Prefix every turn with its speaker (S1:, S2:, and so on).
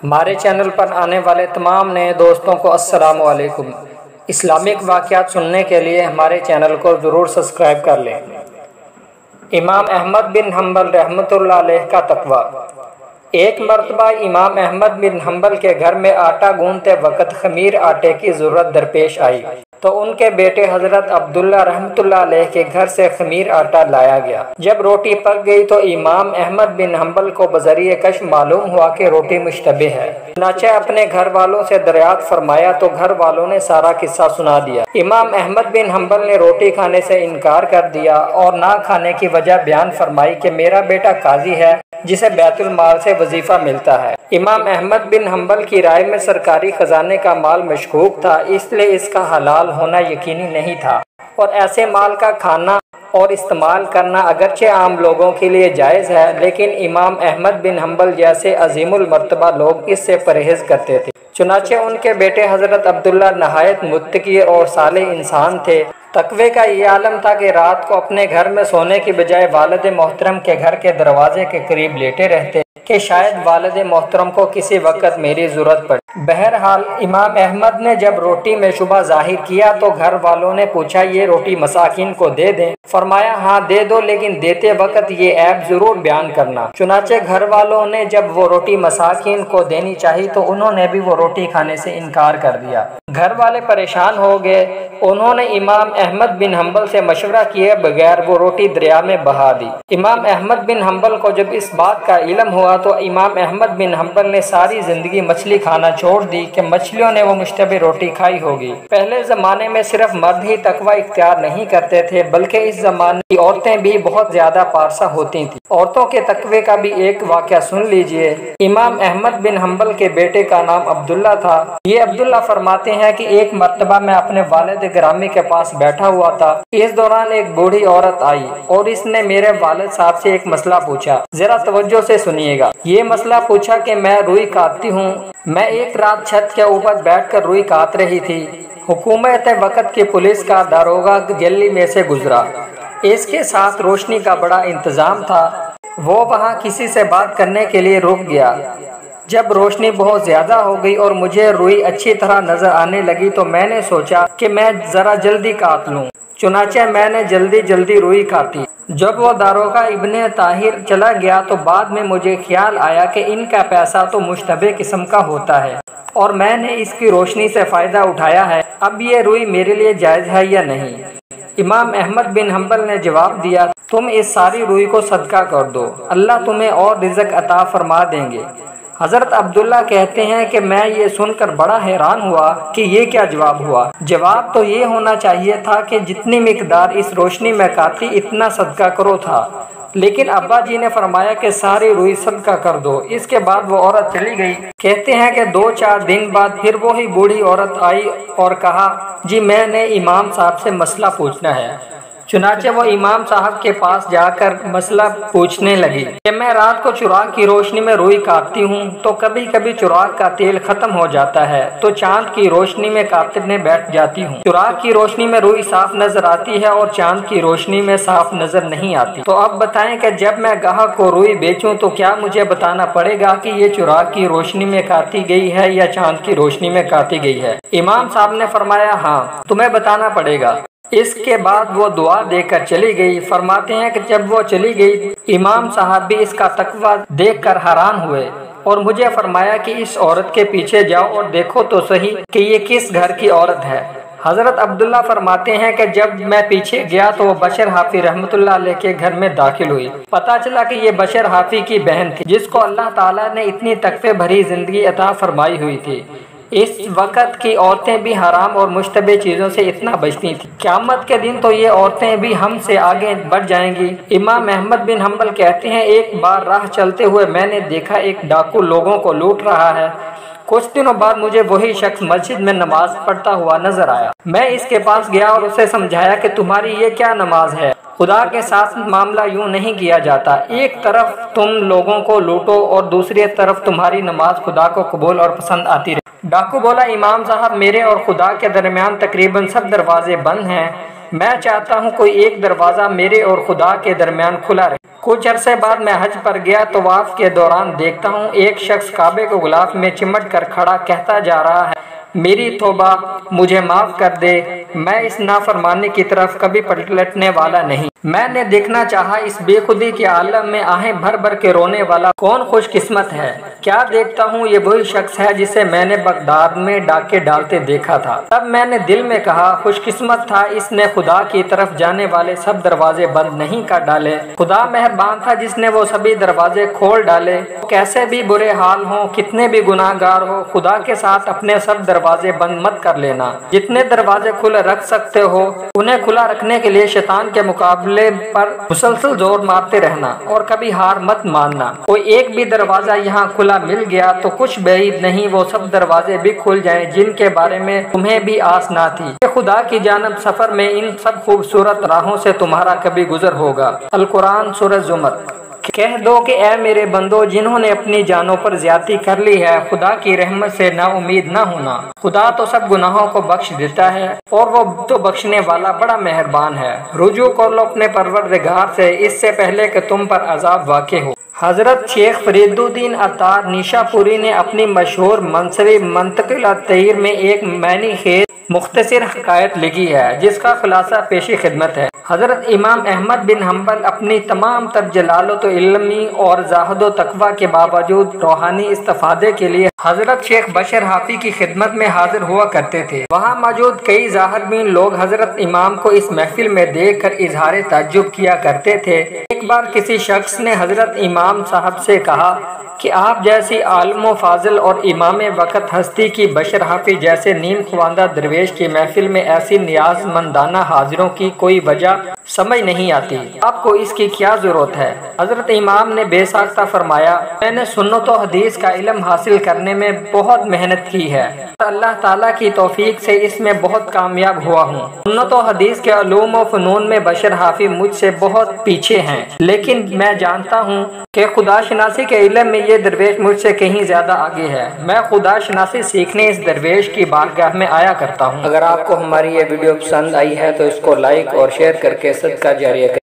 S1: ہمارے چینل پر آنے والے تمام نئے دوستوں کو السلام علیکم۔ اسلامک واقعات سننے کے لیے ہمارے چینل کو ضرور سبسکرائب کر لیں۔ امام احمد بن حنبل رحمۃ اللہ علیہ کا تقویٰ۔ ایک مرتبہ امام احمد بن حنبل کے گھر میں آٹا گوندتے وقت خمیر آٹے کی ضرورت درپیش آئی تو ان کے بیٹے حضرت عبداللہ رحمۃ اللہ علیہ کے گھر سے خمیر آٹا لایا گیا۔ جب روٹی پک گئی تو امام احمد بن حنبل کو بذریعہ کشف معلوم ہوا کہ روٹی مشتبہ ہے۔ چنانچہ اپنے گھر والوں سے دریافت فرمایا تو گھر والوں نے سارا قصہ سنا دیا۔ امام احمد بن حنبل نے روٹی کھانے سے انکار کر دیا اور نہ کھانے کی وجہ بیان فرمائی کہ میرا بیٹا قاضی ہے جسے بیت المال سے وظیفہ ملتا ہے۔ امام احمد بن حنبل کی رائے میں سرکاری خزانے کا مال مشکوک تھا، اس لیے اس کا حلال ہونا یقینی نہیں تھا، اور ایسے مال کا کھانا اور استعمال کرنا اگرچہ عام لوگوں کے لیے جائز ہے، لیکن امام احمد بن حنبل جیسے عظیم المرتبہ لوگ اس سے پرہیز کرتے تھے۔ چنانچہ ان کے بیٹے حضرت عبداللہ نہایت متقی اور صالح انسان تھے۔ تقوی کا یہ عالم تھا کہ رات کو اپنے گھر میں سونے کی بجائے والد محترم کے گھر کے دروازے کے قریب لیٹے رہتے کہ شاید والد محترم کو کسی وقت میری ضرورت پڑے۔ بہرحال امام احمد نے جب روٹی میں شبہ ظاہر کیا تو گھر والوں نے پوچھا یہ روٹی مساکین کو دے دیں؟ فرمایا ہاں دے دو، لیکن دیتے وقت یہ عیب ضرور بیان کرنا۔ چنانچہ گھر والوں نے جب وہ روٹی مساکین کو دینی چاہی تو انہوں نے بھی وہ روٹی کھانے سے انکار کر دیا۔ گھر والے پریشان ہو گئے، انہوں نے امام احمد بن حنبل سے مشورہ کیے بغیر وہ روٹی دریا میں بہا دی۔ امام احمد بن حنبل کو جب اس بات کا علم ہوا تو امام احمد بن حنبل نے ساری زندگی مچھلی کھانا چھوڑ دی کہ مچھلیوں نے وہ مشتبہ روٹی کھائی ہوگی۔ پہلے زمانے میں صرف مرد ہی تقوی اختیار نہیں کرتے تھے، بلکہ اس زمانے کی عورتیں بھی بہت زیادہ پارسا ہوتی تھیں۔ عورتوں کے تقوی کا بھی ایک واقعہ سن لیجئے۔ امام احمد بن حنبل کے بیٹے کا نام عبداللہ تھا۔ یہ عبداللہ فرماتے ہیں کہ ایک مرتبہ میں اپنے والد گرامی کے پاس بیٹھا ہوا تھا، اس دوران ایک بوڑھی عورت آئی اور اس نے میرے والد صاحب سے ایک مسئلہ پوچھا، ذرا توجہ سے سنیے گا۔ یہ مسئلہ پوچھا کہ میں روئی کاٹتی ہوں۔ میں ایک رات چھت کے اوپر بیٹھ کر روئی کاٹ رہی تھی، حکومت وقت کی پولیس کا داروغہ گلی میں سے گزرا، اس کے ساتھ روشنی کا بڑا انتظام تھا، وہ وہاں کسی سے بات کرنے کے لیے رک گیا۔ جب روشنی بہت زیادہ ہو گئی اور مجھے روئی اچھی طرح نظر آنے لگی تو میں نے سوچا کہ میں ذرا جلدی کاٹ لوں، چنانچہ میں نے جلدی روئی کاٹی۔ جب وہ داروغہ ابن طاہر چلا گیا تو بعد میں مجھے خیال آیا کہ ان کا پیسہ تو مشتبہ قسم کا ہوتا ہے اور میں نے اس کی روشنی سے فائدہ اٹھایا ہے، اب یہ روئی میرے لیے جائز ہے یا نہیں؟ امام احمد بن حنبل نے جواب دیا، تم اس ساری روئی کو صدقہ کر دو، اللہ تمہیں اور رزق عطا فرما دیں گے۔ حضرت عبداللہ کہتے ہیں کہ میں یہ سن کر بڑا حیران ہوا کہ یہ کیا جواب ہوا۔ جواب تو یہ ہونا چاہیے تھا کہ جتنی مقدار اس روشنی میں کاٹی اتنا صدقہ کرو تھا، لیکن ابا جی نے فرمایا کہ ساری روئی صدقہ کر دو۔ اس کے بعد وہ عورت چلی گئی۔ کہتے ہیں کہ 2-4 دن بعد پھر وہی بوڑھی عورت آئی اور کہا جی میں نے امام صاحب سے مسئلہ پوچھنا ہے۔ چنانچہ وہ امام صاحب کے پاس جا کر مسئلہ پوچھنے لگی کہ میں رات کو چراغ کی روشنی میں روئی کاٹتی ہوں تو کبھی کبھی چراغ کا تیل ختم ہو جاتا ہے تو چاند کی روشنی میں کاٹنے بیٹھ جاتی ہوں۔ چراغ کی روشنی میں روئی صاف نظر آتی ہے اور چاند کی روشنی میں صاف نظر نہیں آتی، تو اب بتائیں کہ جب میں گاہک کو روئی بیچوں تو کیا مجھے بتانا پڑے گا کہ یہ چراغ کی روشنی میں کاٹی گئی ہے یا چاند کی روشنی میں کاٹی گئی ہے؟ امام صاحب نے فرمایا ہاں تمہیں بتانا پڑے گا۔ اس کے بعد وہ دعا دے کر چلی گئی۔ فرماتے ہیں کہ جب وہ چلی گئی امام صاحب بھی اس کا تقویٰ دیکھ کر حیران ہوئے اور مجھے فرمایا کہ اس عورت کے پیچھے جاؤ اور دیکھو تو صحیح کہ یہ کس گھر کی عورت ہے۔ حضرت عبداللہ فرماتے ہیں کہ جب میں پیچھے گیا تو وہ بشر حافی رحمۃ اللہ علیہ کے گھر میں داخل ہوئی۔ پتہ چلا کہ یہ بشر حافی کی بہن تھی جس کو اللہ تعالیٰ نے اتنی تقوی بھری زندگی عطا فرمائی ہوئی تھی۔ اس وقت کی عورتیں بھی حرام اور مشتبہ چیزوں سے اتنا بچتی تھیں، قیامت کے دن تو یہ عورتیں بھی ہم سے آگے بڑھ جائیں گی۔ امام احمد بن حنبل کہتے ہیں ایک بار راہ چلتے ہوئے میں نے دیکھا ایک ڈاکو لوگوں کو لوٹ رہا ہے۔ کچھ دنوں بعد مجھے وہی شخص مسجد میں نماز پڑھتا ہوا نظر آیا۔ میں اس کے پاس گیا اور اسے سمجھایا کہ تمہاری یہ کیا نماز ہے، خدا کے ساتھ معاملہ یوں نہیں کیا جاتا، ایک طرف تم لوگوں کو لوٹو اور دوسری طرف تمہاری نماز خدا کو قبول اور پسند آتی رہے۔ ڈاکو بولا امام صاحب میرے اور خدا کے درمیان تقریباً سب دروازے بند ہیں، میں چاہتا ہوں کوئی ایک دروازہ میرے اور خدا کے درمیان کھلا رہے۔ کچھ عرصے بعد میں حج پر گیا، طواف کے دوران دیکھتا ہوں ایک شخص کعبے کو غلاف میں چمٹ کر کھڑا کہتا جا رہا ہے، میری توبہ، مجھے معاف کر دے، میں اس نافرمانی کی طرف کبھی پلٹنے والا نہیں۔ میں نے دیکھنا چاہا اس بے خودی کے عالم میں آہیں بھر بھر کے رونے والا کون خوش قسمت ہے۔ کیا دیکھتا ہوں یہ وہی شخص ہے جسے میں نے بغداد میں ڈاکے ڈالتے دیکھا تھا۔ تب میں نے دل میں کہا خوش قسمت تھا اس نے خدا کی طرف جانے والے سب دروازے بند نہیں کر ڈالے، خدا مہربان تھا جس نے وہ سبھی دروازے کھول ڈالے۔ کیسے بھی برے حال ہوں، کتنے بھی گناہ گار ہو، خدا کے ساتھ اپنے سب دروازے بند مت کر لینا۔ جتنے دروازے کھلے رکھ سکتے ہو انہیں کھلا رکھنے کے لیے شیطان کے مقابلے پر مسلسل زور مارتے رہنا اور کبھی ہار مت ماننا۔ کوئی ایک بھی دروازہ یہاں کھلا مل گیا تو کچھ بعید نہیں وہ سب دروازے بھی کھل جائیں جن کے بارے میں تمہیں بھی آس نہ تھی کہ خدا کی جانب سفر میں ان سب خوبصورت راہوں سے تمہارا کبھی گزر ہوگا۔ القرآن سورہ زمر۔ کہہ دو کہ اے میرے بندو جنہوں نے اپنی جانوں پر زیادتی کر لی ہے، خدا کی رحمت سے نا امید نہ ہونا، خدا تو سب گناہوں کو بخش دیتا ہے اور وہ تو بخشنے والا بڑا مہربان ہے۔ رجوع کر لو اپنے پروردگار سے اس سے پہلے کہ تم پر عذاب واقع ہو۔ حضرت شیخ فرید الدین عطار نیشا پوری نے اپنی مشہور منصبی منطق التحریر میں ایک معنی خیز مختصر حکایت لکھی ہے جس کا خلاصہ پیشی خدمت ہے۔ حضرت امام احمد بن حنبل اپنی تمام تر جلالت و علمی اور زاہد و تقوی کے باوجود روحانی استفادے کے لیے حضرت شیخ بشر حافی کی خدمت میں حاضر ہوا کرتے تھے۔ وہاں موجود کئی ظاہر بین لوگ حضرت امام کو اس محفل میں دیکھ کر اظہار تعجب کیا کرتے تھے۔ ایک بار کسی شخص نے حضرت امام صاحب سے کہا کہ آپ جیسی عالم و فاضل اور امام وقت ہستی کی بشر حافی جیسے نیم خواندہ درویش کی محفل میں ایسی نیاز مندانہ حاضروں کی کوئی وجہ سمجھ نہیں آتی، آپ کو اس کی کیا ضرورت ہے؟ حضرت امام نے بے ساختہ فرمایا، میں نے سنت و حدیث کا علم حاصل کرنے میں بہت محنت کی ہے اور اللہ تعالیٰ کی توفیق سے اس میں بہت کامیاب ہوا ہوں۔ سنت و حدیث کے علوم و فنون میں بشر حافی مجھ سے بہت پیچھے ہیں، لیکن میں جانتا ہوں کہ خدا شناسی کے علم میں یہ درویش مجھ سے کہیں زیادہ آگے ہے۔ میں خدا شناسی سیکھنے اس درویش کی بارگاہ میں آیا کرتا ہوں۔ اگر آپ کو ہماری یہ ویڈیو پسند آئی ہے تو اس کو لائک اور شیئر کر کے صدقہ جاریہ کریں۔